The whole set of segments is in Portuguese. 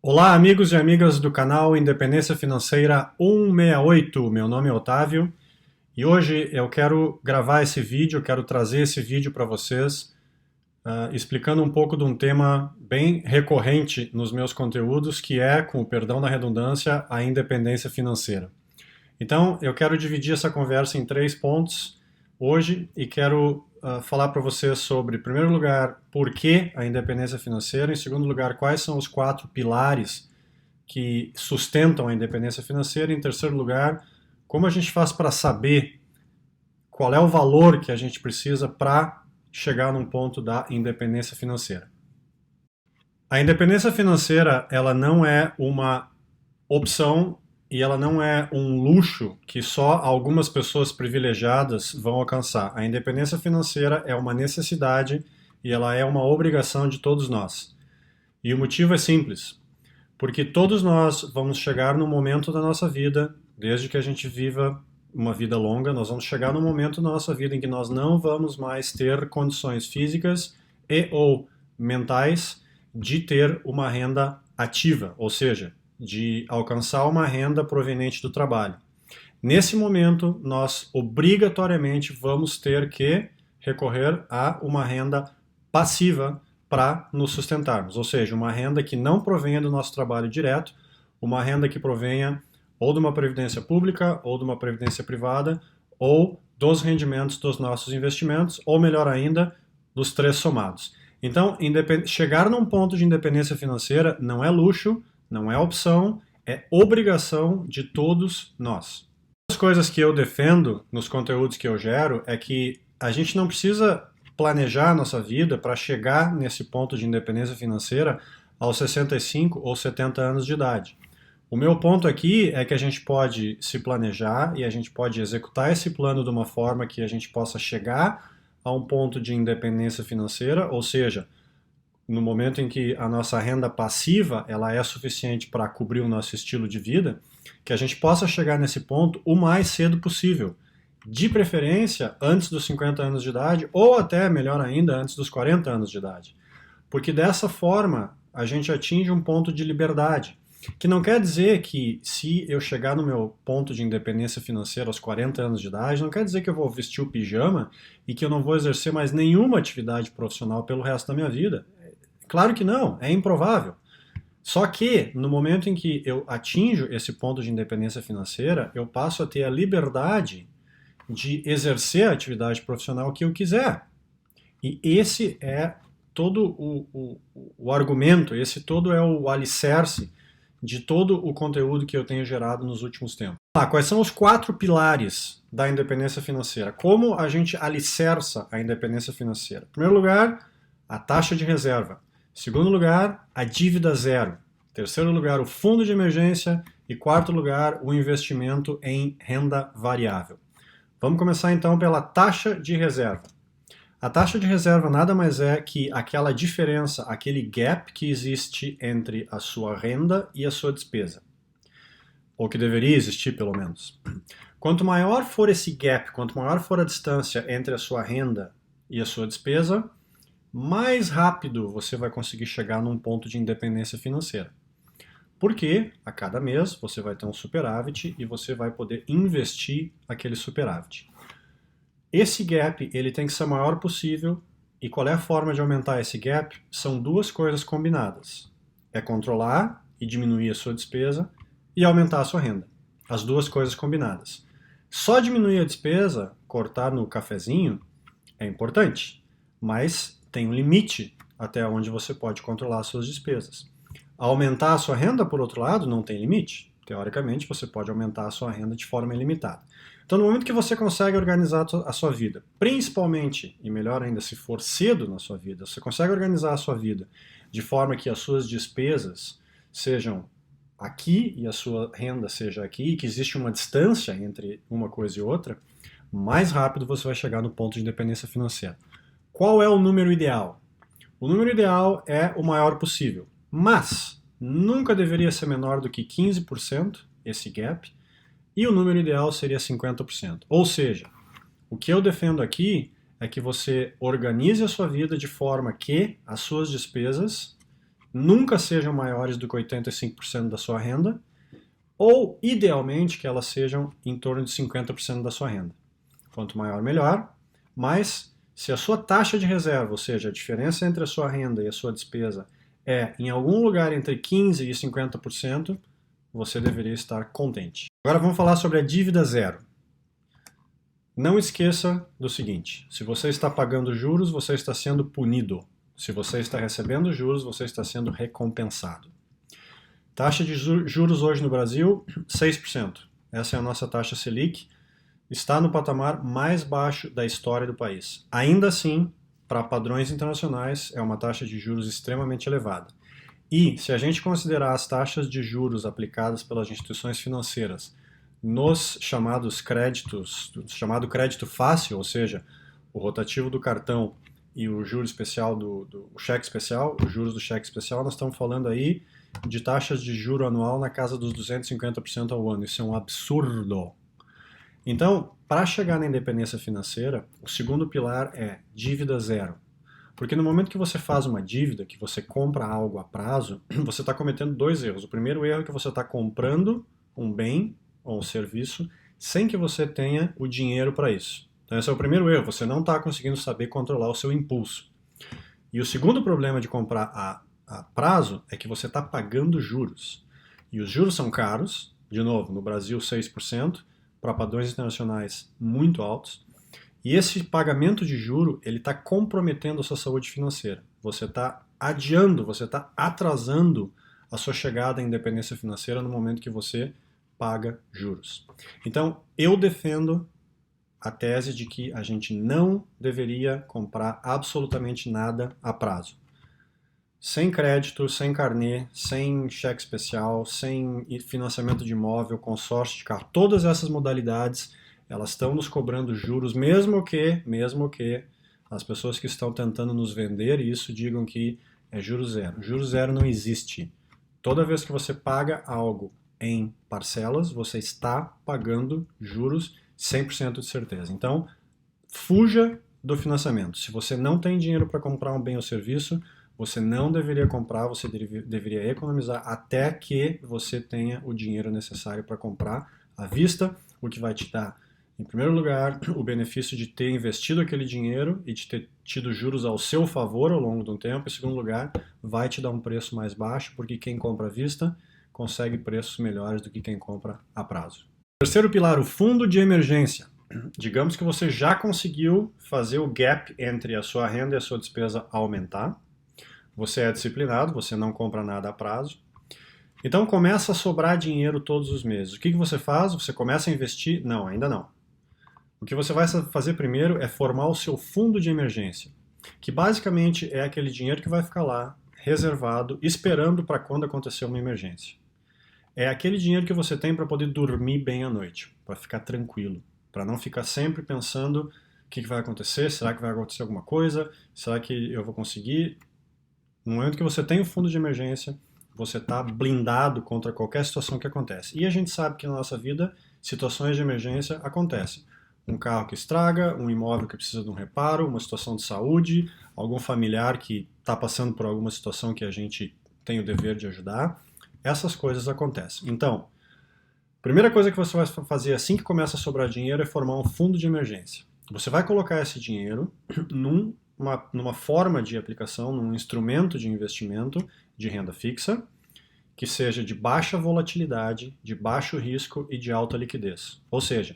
Olá, amigos e amigas do canal Independência Financeira 168. Meu nome é Otávio e hoje eu quero gravar esse vídeo, quero trazer esse vídeo para vocês, explicando um pouco de um tema bem recorrente nos meus conteúdos, que é, com o perdão da redundância, a independência financeira. Então, eu quero dividir essa conversa em 3 pontos hoje e quero falar para vocês sobre, em primeiro lugar, por que a independência financeira, em segundo lugar, quais são os 4 pilares que sustentam a independência financeira, e em terceiro lugar, como a gente faz para saber qual é o valor que a gente precisa para chegar num ponto da independência financeira. A independência financeira, ela não é uma opção e ela não é um luxo que só algumas pessoas privilegiadas vão alcançar. A independência financeira é uma necessidade e ela é uma obrigação de todos nós. E o motivo é simples, porque todos nós vamos chegar num momento da nossa vida, desde que a gente viva uma vida longa, nós vamos chegar num momento da nossa vida em que nós não vamos mais ter condições físicas e ou mentais de ter uma renda ativa, ou seja, de alcançar uma renda proveniente do trabalho. Nesse momento, nós obrigatoriamente vamos ter que recorrer a uma renda passiva para nos sustentarmos, ou seja, uma renda que não provenha do nosso trabalho direto, uma renda que provenha ou de uma previdência pública, ou de uma previdência privada, ou dos rendimentos dos nossos investimentos, ou melhor ainda, dos 3 somados. Então, chegar num ponto de independência financeira não é luxo, não é opção, é obrigação de todos nós. As coisas que eu defendo nos conteúdos que eu gero é que a gente não precisa planejar a nossa vida para chegar nesse ponto de independência financeira aos 65 ou 70 anos de idade. O meu ponto aqui é que a gente pode se planejar e a gente pode executar esse plano de uma forma que a gente possa chegar a um ponto de independência financeira, ou seja, no momento em que a nossa renda passiva ela é suficiente para cobrir o nosso estilo de vida, que a gente possa chegar nesse ponto o mais cedo possível. De preferência, antes dos 50 anos de idade, ou até, melhor ainda, antes dos 40 anos de idade. Porque dessa forma, a gente atinge um ponto de liberdade. Que não quer dizer que se eu chegar no meu ponto de independência financeira aos 40 anos de idade, não quer dizer que eu vou vestir o pijama e que eu não vou exercer mais nenhuma atividade profissional pelo resto da minha vida. Claro que não, é improvável. Só que, no momento em que eu atinjo esse ponto de independência financeira, eu passo a ter a liberdade de exercer a atividade profissional que eu quiser. E esse é todo o argumento, esse todo é o alicerce de todo o conteúdo que eu tenho gerado nos últimos tempos. Quais são os 4 pilares da independência financeira? Como a gente alicerça a independência financeira? Em primeiro lugar, a taxa de reserva. Em segundo lugar, a dívida zero. Em terceiro lugar, o fundo de emergência. E quarto lugar, o investimento em renda variável. Vamos começar então pela taxa de reserva. A taxa de reserva nada mais é que aquela diferença, aquele gap que existe entre a sua renda e a sua despesa. Ou que deveria existir, pelo menos. Quanto maior for esse gap, quanto maior for a distância entre a sua renda e a sua despesa, mais rápido você vai conseguir chegar num ponto de independência financeira. Porque a cada mês você vai ter um superávit e você vai poder investir aquele superávit. Esse gap ele tem que ser o maior possível, e qual é a forma de aumentar esse gap? São 2 coisas combinadas. É controlar e diminuir a sua despesa e aumentar a sua renda. As 2 coisas combinadas. Só diminuir a despesa, cortar no cafezinho, é importante, mas tem um limite até onde você pode controlar as suas despesas. Aumentar a sua renda, por outro lado, não tem limite. Teoricamente, você pode aumentar a sua renda de forma ilimitada. Então, no momento que você consegue organizar a sua vida, principalmente, e melhor ainda se for cedo na sua vida, você consegue organizar a sua vida de forma que as suas despesas sejam aqui e a sua renda seja aqui, e que existe uma distância entre uma coisa e outra, mais rápido você vai chegar no ponto de independência financeira. Qual é o número ideal? O número ideal é o maior possível, mas nunca deveria ser menor do que 15%, esse gap, e o número ideal seria 50%. Ou seja, o que eu defendo aqui é que você organize a sua vida de forma que as suas despesas nunca sejam maiores do que 85% da sua renda, ou, idealmente, que elas sejam em torno de 50% da sua renda. Quanto maior, melhor, mas se a sua taxa de reserva, ou seja, a diferença entre a sua renda e a sua despesa, é em algum lugar entre 15% e 50%, você deveria estar contente. Agora vamos falar sobre a dívida zero. Não esqueça do seguinte: se você está pagando juros, você está sendo punido. Se você está recebendo juros, você está sendo recompensado. Taxa de juros hoje no Brasil, 6%. Essa é a nossa taxa Selic. Está no patamar mais baixo da história do país. Ainda assim, para padrões internacionais, é uma taxa de juros extremamente elevada. E, se a gente considerar as taxas de juros aplicadas pelas instituições financeiras nos chamados créditos, chamado crédito fácil, ou seja, o rotativo do cartão e o juro especial o cheque especial, os juros do cheque especial, nós estamos falando aí de taxas de juro anual na casa dos 250% ao ano. Isso é um absurdo. Então, para chegar na independência financeira, o segundo pilar é dívida zero. Porque no momento que você faz uma dívida, que você compra algo a prazo, você está cometendo dois erros. O primeiro erro é que você está comprando um bem ou um serviço sem que você tenha o dinheiro para isso. Então esse é o primeiro erro, você não está conseguindo saber controlar o seu impulso. E o segundo problema de comprar a prazo é que você está pagando juros. E os juros são caros, de novo, no Brasil 6%, para padrões internacionais muito altos. E esse pagamento de juro, ele está comprometendo a sua saúde financeira. Você está adiando, você está atrasando a sua chegada à independência financeira no momento que você paga juros. Então, eu defendo a tese de que a gente não deveria comprar absolutamente nada a prazo. Sem crédito, sem carnê, sem cheque especial, sem financiamento de imóvel, consórcio de carro, todas essas modalidades, elas estão nos cobrando juros, mesmo que as pessoas que estão tentando nos vender isso digam que é juro zero. Juro zero não existe. Toda vez que você paga algo em parcelas, você está pagando juros 100% de certeza. Então, fuja do financiamento. Se você não tem dinheiro para comprar um bem ou serviço, você não deveria comprar, você deveria economizar até que você tenha o dinheiro necessário para comprar à vista, o que vai te dar, em primeiro lugar, o benefício de ter investido aquele dinheiro e de ter tido juros ao seu favor ao longo de um tempo. Em segundo lugar, vai te dar um preço mais baixo, porque quem compra à vista consegue preços melhores do que quem compra a prazo. Terceiro pilar, o fundo de emergência. Digamos que você já conseguiu fazer o gap entre a sua renda e a sua despesa aumentar. Você é disciplinado, você não compra nada a prazo. Então começa a sobrar dinheiro todos os meses. O que você faz? Você começa a investir? Não, ainda não. O que você vai fazer primeiro é formar o seu fundo de emergência, que basicamente é aquele dinheiro que vai ficar lá, reservado, esperando para quando acontecer uma emergência. É aquele dinheiro que você tem para poder dormir bem à noite, para ficar tranquilo, para não ficar sempre pensando o que vai acontecer, será que vai acontecer alguma coisa, será que eu vou conseguir? No momento que você tem o fundo de emergência, você está blindado contra qualquer situação que acontece. E a gente sabe que na nossa vida, situações de emergência acontecem. Um carro que estraga, um imóvel que precisa de um reparo, uma situação de saúde, algum familiar que está passando por alguma situação que a gente tem o dever de ajudar. Essas coisas acontecem. Então, a primeira coisa que você vai fazer assim que começa a sobrar dinheiro é formar um fundo de emergência. Você vai colocar esse dinheiro numa forma de aplicação, num instrumento de investimento de renda fixa, que seja de baixa volatilidade, de baixo risco e de alta liquidez. Ou seja,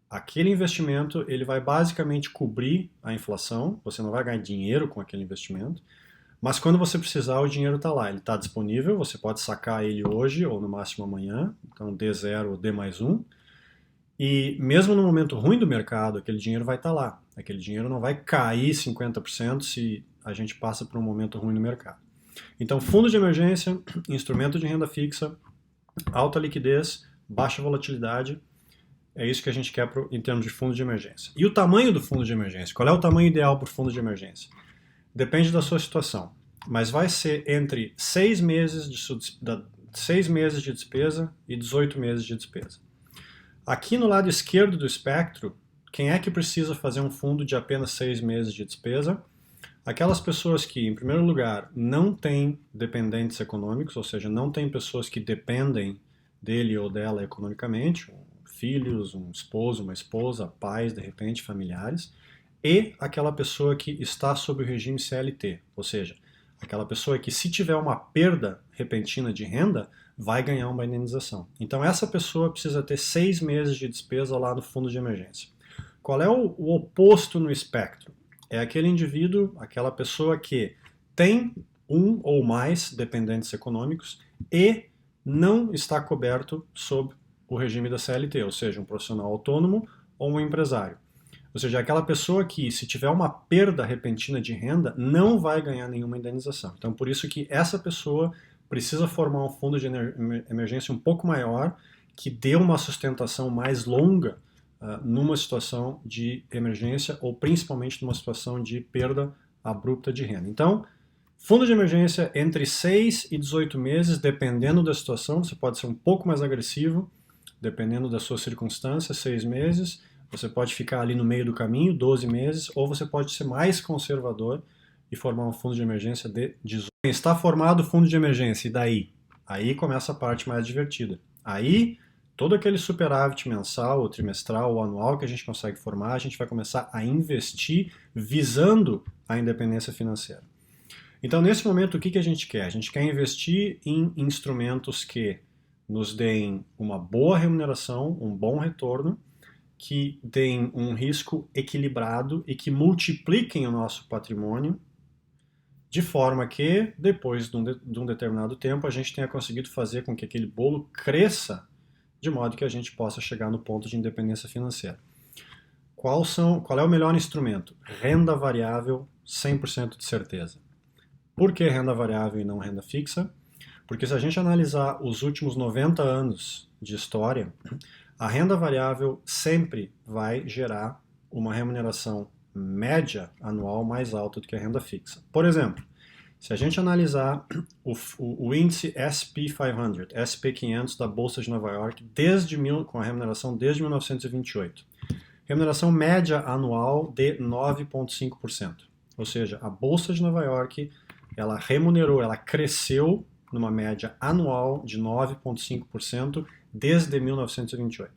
aquele investimento ele vai basicamente cobrir a inflação, você não vai ganhar dinheiro com aquele investimento, mas quando você precisar o dinheiro está lá, ele está disponível, você pode sacar ele hoje ou no máximo amanhã, então D0 ou D+1, e mesmo no momento ruim do mercado, aquele dinheiro vai estar lá, aquele dinheiro não vai cair 50% se a gente passa por um momento ruim no mercado. Então, fundo de emergência, instrumento de renda fixa, alta liquidez, baixa volatilidade, é isso que a gente quer em termos de fundo de emergência. E o tamanho do fundo de emergência? Qual é o tamanho ideal para o fundo de emergência? Depende da sua situação, mas vai ser entre 6 meses de despesa e 18 meses de despesa. Aqui no lado esquerdo do espectro, quem é que precisa fazer um fundo de apenas 6 meses de despesa? Aquelas pessoas que, em primeiro lugar, não têm dependentes econômicos, ou seja, não têm pessoas que dependem dele ou dela economicamente, filhos, um esposo, uma esposa, pais, de repente, familiares, e aquela pessoa que está sob o regime CLT, ou seja, aquela pessoa que, se tiver uma perda repentina de renda, vai ganhar uma indenização. Então, essa pessoa precisa ter 6 meses de despesa lá no fundo de emergência. Qual é o oposto no espectro? É aquele indivíduo, aquela pessoa que tem um ou mais dependentes econômicos e não está coberto sob o regime da CLT, ou seja, um profissional autônomo ou um empresário. Ou seja, aquela pessoa que, se tiver uma perda repentina de renda, não vai ganhar nenhuma indenização. Então, por isso que essa pessoa precisa formar um fundo de emergência um pouco maior, que dê uma sustentação mais longa numa situação de emergência ou principalmente numa situação de perda abrupta de renda. Então, fundo de emergência entre 6 e 18 meses, dependendo da situação, você pode ser um pouco mais agressivo, dependendo das suas circunstâncias, 6 meses, você pode ficar ali no meio do caminho, 12 meses, ou você pode ser mais conservador e formar um fundo de emergência de 18. Está formado o fundo de emergência, e daí? Aí começa a parte mais divertida. Aí, todo aquele superávit mensal, ou trimestral, ou anual que a gente consegue formar, a gente vai começar a investir visando a independência financeira. Então, nesse momento, o que a gente quer? A gente quer investir em instrumentos que nos deem uma boa remuneração, um bom retorno, que deem um risco equilibrado e que multipliquem o nosso patrimônio, de forma que, depois de um determinado tempo, a gente tenha conseguido fazer com que aquele bolo cresça, de modo que a gente possa chegar no ponto de independência financeira. Qual é o melhor instrumento? Renda variável, 100% de certeza. Por que renda variável e não renda fixa? Porque se a gente analisar os últimos 90 anos de história, a renda variável sempre vai gerar uma remuneração média anual mais alta do que a renda fixa. Por exemplo, se a gente analisar o índice SP500, SP500 da Bolsa de Nova York, com a remuneração desde 1928, remuneração média anual de 9,5%. Ou seja, a Bolsa de Nova York, ela cresceu numa média anual de 9,5% desde 1928.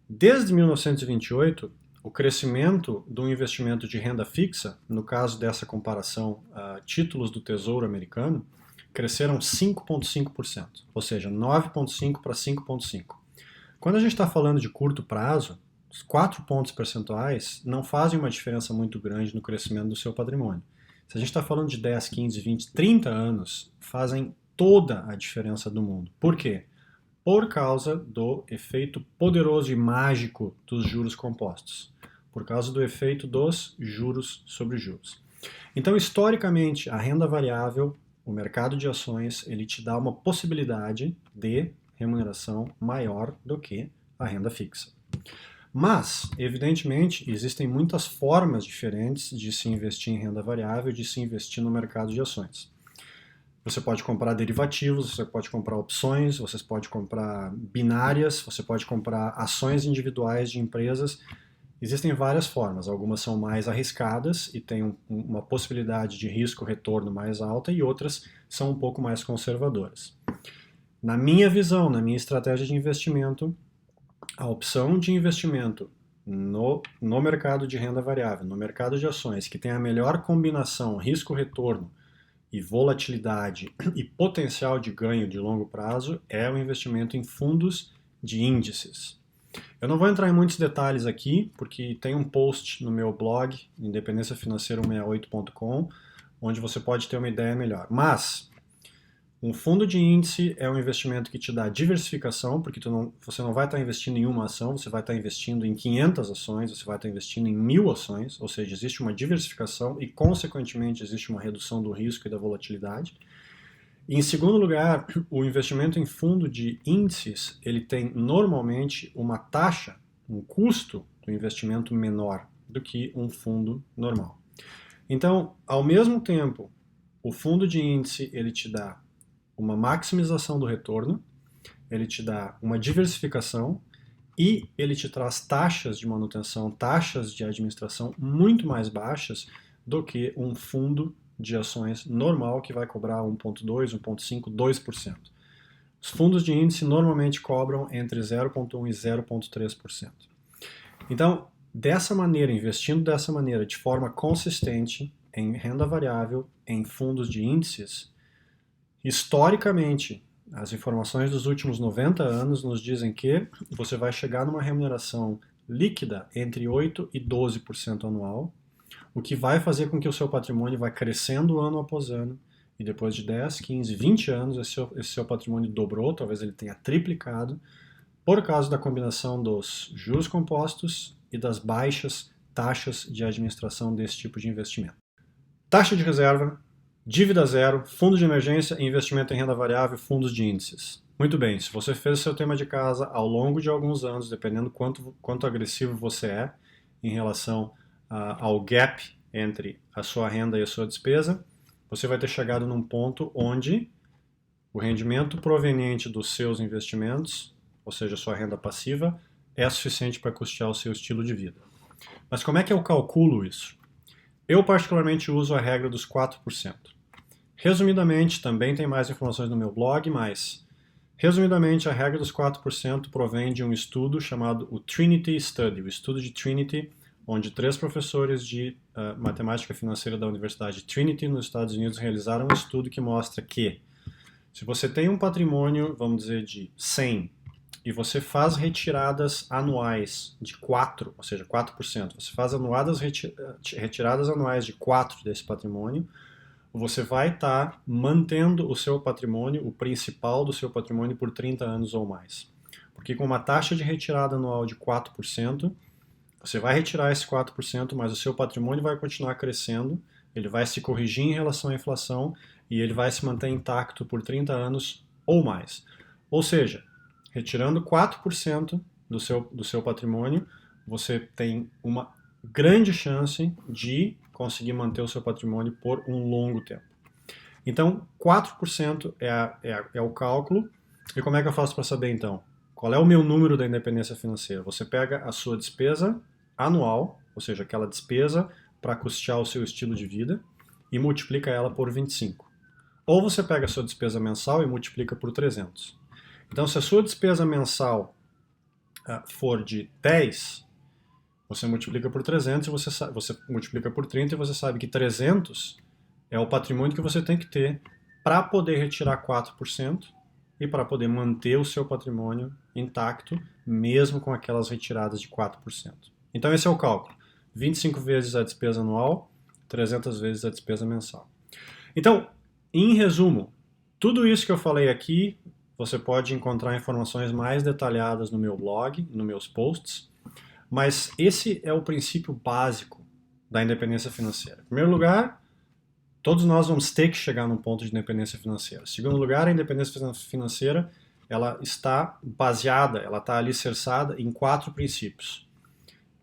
Desde 1928, o crescimento do investimento de renda fixa, no caso dessa comparação, títulos do Tesouro Americano, cresceram 5,5%, ou seja, 9,5% para 5,5%. Quando a gente está falando de curto prazo, os 4 pontos percentuais não fazem uma diferença muito grande no crescimento do seu patrimônio. Se a gente está falando de 10, 15, 20, 30 anos, fazem toda a diferença do mundo. Por quê? Por causa do efeito poderoso e mágico dos juros compostos. Por causa do efeito dos juros sobre juros. Então, historicamente, a renda variável, o mercado de ações, ele te dá uma possibilidade de remuneração maior do que a renda fixa. Mas, evidentemente, existem muitas formas diferentes de se investir em renda variável, de se investir no mercado de ações. Você pode comprar derivativos, você pode comprar opções, você pode comprar binárias, você pode comprar ações individuais de empresas. Existem várias formas, algumas são mais arriscadas e têm uma possibilidade de risco-retorno mais alta e outras são um pouco mais conservadoras. Na minha visão, na minha estratégia de investimento, a opção de investimento no mercado de renda variável, no mercado de ações, que tem a melhor combinação risco-retorno e volatilidade e potencial de ganho de longo prazo, é o investimento em fundos de índices. Eu não vou entrar em muitos detalhes aqui, porque tem um post no meu blog, independenciafinanceira168.com, onde você pode ter uma ideia melhor. Mas um fundo de índice é um investimento que te dá diversificação, porque você não vai estar investindo em uma ação, você vai estar investindo em 500 ações, você vai estar investindo em 1000 ações, ou seja, existe uma diversificação e, consequentemente, existe uma redução do risco e da volatilidade. E, em segundo lugar, o investimento em fundo de índices, ele tem normalmente uma taxa, um custo do investimento menor do que um fundo normal. Então, ao mesmo tempo, o fundo de índice ele te dá uma maximização do retorno, ele te dá uma diversificação e ele te traz taxas de manutenção, taxas de administração muito mais baixas do que um fundo de ações normal que vai cobrar 1,2%, 1,5%, 2%. Os fundos de índice normalmente cobram entre 0,1% e 0,3%. Então, dessa maneira, investindo dessa maneira, de forma consistente, em renda variável, em fundos de índices, historicamente, as informações dos últimos 90 anos nos dizem que você vai chegar numa remuneração líquida entre 8% e 12% anual, o que vai fazer com que o seu patrimônio vá crescendo ano após ano, e depois de 10, 15, 20 anos esse seu patrimônio dobrou, talvez ele tenha triplicado, por causa da combinação dos juros compostos e das baixas taxas de administração desse tipo de investimento. Taxa de reserva, dívida zero, fundo de emergência, investimento em renda variável, fundos de índices. Muito bem, se você fez o seu tema de casa ao longo de alguns anos, dependendo quanto agressivo você é em relação ao gap entre a sua renda e a sua despesa, você vai ter chegado num ponto onde o rendimento proveniente dos seus investimentos, ou seja, a sua renda passiva, é suficiente para custear o seu estilo de vida. Mas como é que eu calculo isso? Eu particularmente uso a regra dos 4%. Resumidamente, também tem mais informações no meu blog, mas resumidamente a regra dos 4% provém de um estudo chamado o Trinity Study, o estudo de Trinity, onde 3 professores de matemática financeira da Universidade Trinity nos Estados Unidos realizaram um estudo que mostra que se você tem um patrimônio, vamos dizer, de 100, e você faz retiradas anuais de 4, ou seja, 4%, você faz retiradas anuais de 4 desse patrimônio, você vai estar mantendo o seu patrimônio, o principal do seu patrimônio, por 30 anos ou mais. Porque com uma taxa de retirada anual de 4%, você vai retirar esse 4%, mas o seu patrimônio vai continuar crescendo, ele vai se corrigir em relação à inflação e ele vai se manter intacto por 30 anos ou mais. Ou seja, retirando 4% do seu patrimônio, você tem uma grande chance de conseguir manter o seu patrimônio por um longo tempo. Então, 4% é o cálculo. E como é que eu faço para saber, então? Qual é o meu número da independência financeira? Você pega a sua despesa anual, ou seja, aquela despesa para custear o seu estilo de vida, e multiplica ela por 25. Ou você pega a sua despesa mensal e multiplica por 300. Então, se a sua despesa mensal for de 10, você multiplica por 300 e você multiplica por 30 e você sabe que 300 é o patrimônio que você tem que ter para poder retirar 4% e para poder manter o seu patrimônio intacto, mesmo com aquelas retiradas de 4%. Então esse é o cálculo. 25 vezes a despesa anual, 300 vezes a despesa mensal. Então, em resumo, tudo isso que eu falei aqui, você pode encontrar informações mais detalhadas no meu blog, nos meus posts, mas esse é o princípio básico da independência financeira. Em primeiro lugar, todos nós vamos ter que chegar num ponto de independência financeira. Em segundo lugar, a independência financeira ela está baseada, ela está alicerçada em 4 princípios.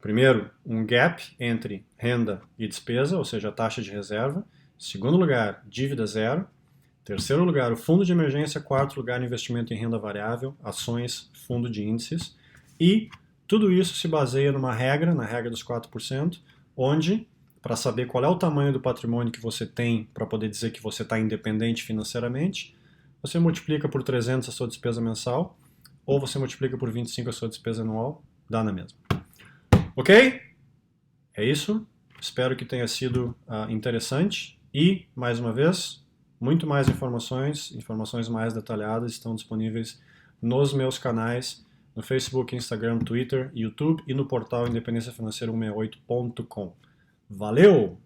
Primeiro, um gap entre renda e despesa, ou seja, a taxa de reserva. Em segundo lugar, dívida zero. Em terceiro lugar, o fundo de emergência. Quarto lugar, investimento em renda variável, ações, fundo de índices. E tudo isso se baseia numa regra, na regra dos 4%, onde, para saber qual é o tamanho do patrimônio que você tem para poder dizer que você está independente financeiramente, você multiplica por 300 a sua despesa mensal, ou você multiplica por 25 a sua despesa anual, dá na mesma. Ok? É isso. Espero que tenha sido interessante. E, mais uma vez, muito mais informações mais detalhadas estão disponíveis nos meus canais, no Facebook, Instagram, Twitter, YouTube e no portal independenciafinanceira168.com. Valeu!